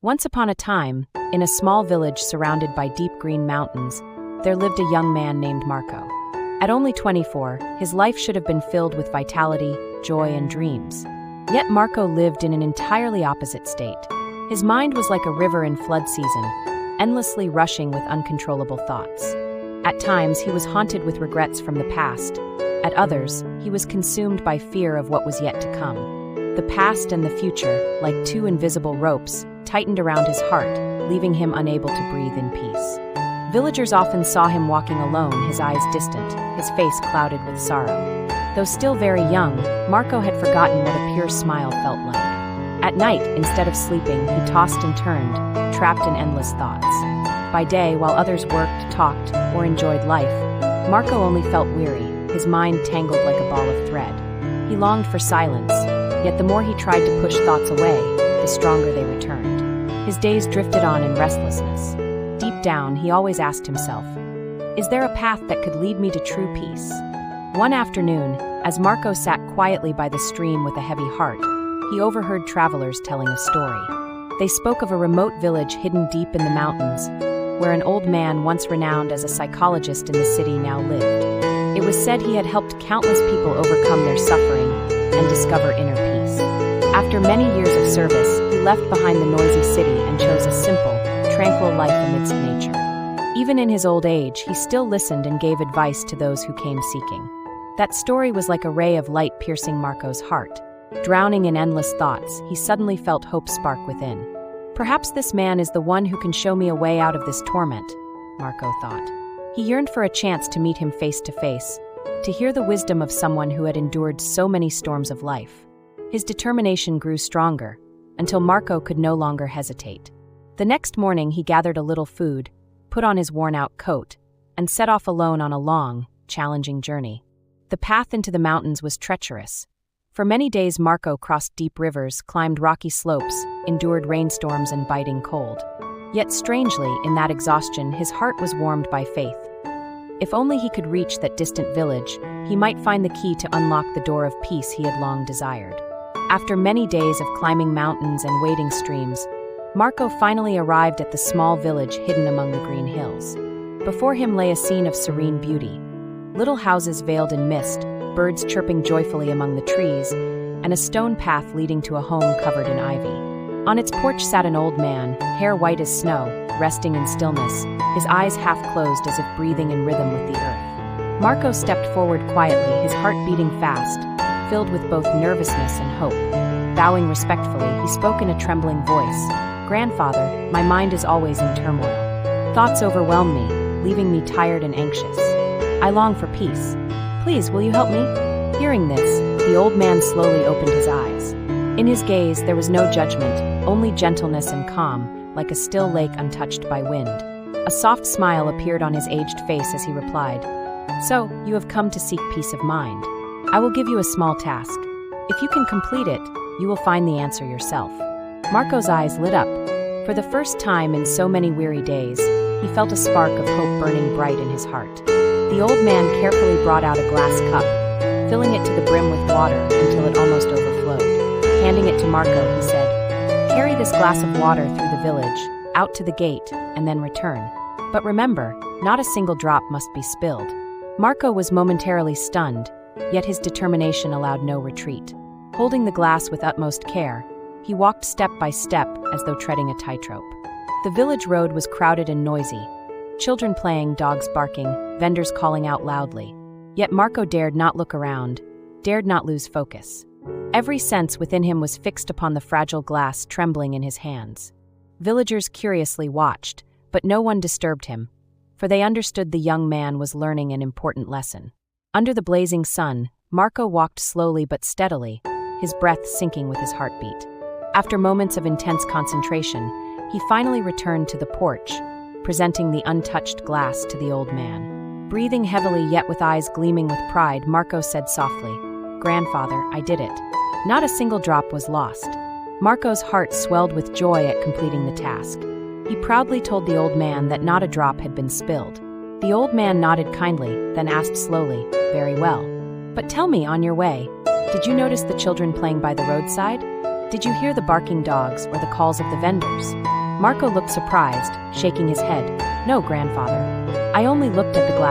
Once upon a time, in a small village surrounded by deep green mountains, there lived a young man named Marco. At only 24, his life should have been filled with vitality, joy, and dreams. Yet Marco lived in an entirely opposite state. His mind was like a river in flood season, endlessly rushing with uncontrollable thoughts. At times, he was haunted with regrets from the past. At others, he was consumed by fear of what was yet to come. The past and the future, like two invisible ropes, tightened around his heart, leaving him unable to breathe in peace. Villagers often saw him walking alone, his eyes distant, his face clouded with sorrow. Though still very young, Marco had forgotten what a pure smile felt like. At night, instead of sleeping, he tossed and turned, trapped in endless thoughts. By day, while others worked, talked, or enjoyed life, Marco only felt weary, his mind tangled like a ball of thread. He longed for silence, yet the more he tried to push thoughts away, the stronger they returned. His days drifted on in restlessness. Deep down, he always asked himself, "Is there a path that could lead me to true peace?" One afternoon, as Marco sat quietly by the stream with a heavy heart, he overheard travelers telling a story. They spoke of a remote village hidden deep in the mountains, where an old man once renowned as a psychologist in the city now lived. It was said he had helped countless people overcome their suffering and discover inner peace. After many years of service, he left behind the noisy city and chose a simple, tranquil life amidst nature. Even in his old age, he still listened and gave advice to those who came seeking. That story was like a ray of light piercing Marco's heart. Drowning in endless thoughts, he suddenly felt hope spark within. Perhaps this man is the one who can show me a way out of this torment, Marco thought. He yearned for a chance to meet him face to face, to hear the wisdom of someone who had endured so many storms of life. His determination grew stronger, until Marco could no longer hesitate. The next morning he gathered a little food, put on his worn-out coat, and set off alone on a long, challenging journey. The path into the mountains was treacherous. For many days Marco crossed deep rivers, climbed rocky slopes, endured rainstorms and biting cold. Yet strangely, in that exhaustion, his heart was warmed by faith. If only he could reach that distant village, he might find the key to unlock the door of peace he had long desired. After many days of climbing mountains and wading streams, Marco finally arrived at the small village hidden among the green hills. Before him lay a scene of serene beauty. Little houses veiled in mist, birds chirping joyfully among the trees, and a stone path leading to a home covered in ivy. On its porch sat an old man, hair white as snow, resting in stillness, his eyes half closed as if breathing in rhythm with the earth. Marco stepped forward quietly, his heart beating fast, filled with both nervousness and hope. Bowing respectfully, he spoke in a trembling voice. "Grandfather, my mind is always in turmoil. Thoughts overwhelm me, leaving me tired and anxious. I long for peace. Please, will you help me?" Hearing this, the old man slowly opened his eyes. In his gaze, there was no judgment, only gentleness and calm, like a still lake untouched by wind. A soft smile appeared on his aged face as he replied, "So, you have come to seek peace of mind. I will give you a small task. If you can complete it, you will find the answer yourself." Marco's eyes lit up. For the first time in so many weary days, he felt a spark of hope burning bright in his heart. The old man carefully brought out a glass cup, filling it to the brim with water until it almost overflowed. Handing it to Marco, he said, "Carry this glass of water through the village, out to the gate, and then return. But remember, not a single drop must be spilled." Marco was momentarily stunned, yet his determination allowed no retreat. Holding the glass with utmost care, he walked step by step as though treading a tightrope. The village road was crowded and noisy, children playing, dogs barking, vendors calling out loudly. Yet Marco dared not look around, dared not lose focus. Every sense within him was fixed upon the fragile glass trembling in his hands. Villagers curiously watched, but no one disturbed him, for they understood the young man was learning an important lesson. Under the blazing sun, Marco walked slowly but steadily, his breath sinking with his heartbeat. After moments of intense concentration, he finally returned to the porch, presenting the untouched glass to the old man. Breathing heavily yet with eyes gleaming with pride, Marco said softly, "Grandfather, I did it." Not a single drop was lost. Marco's heart swelled with joy at completing the task. He proudly told the old man that not a drop had been spilled. The old man nodded kindly, then asked slowly, "Very well. But tell me, on your way, did you notice the children playing by the roadside? Did you hear the barking dogs or the calls of the vendors? Marco looked surprised, shaking his head. No, grandfather. I only looked at the glass.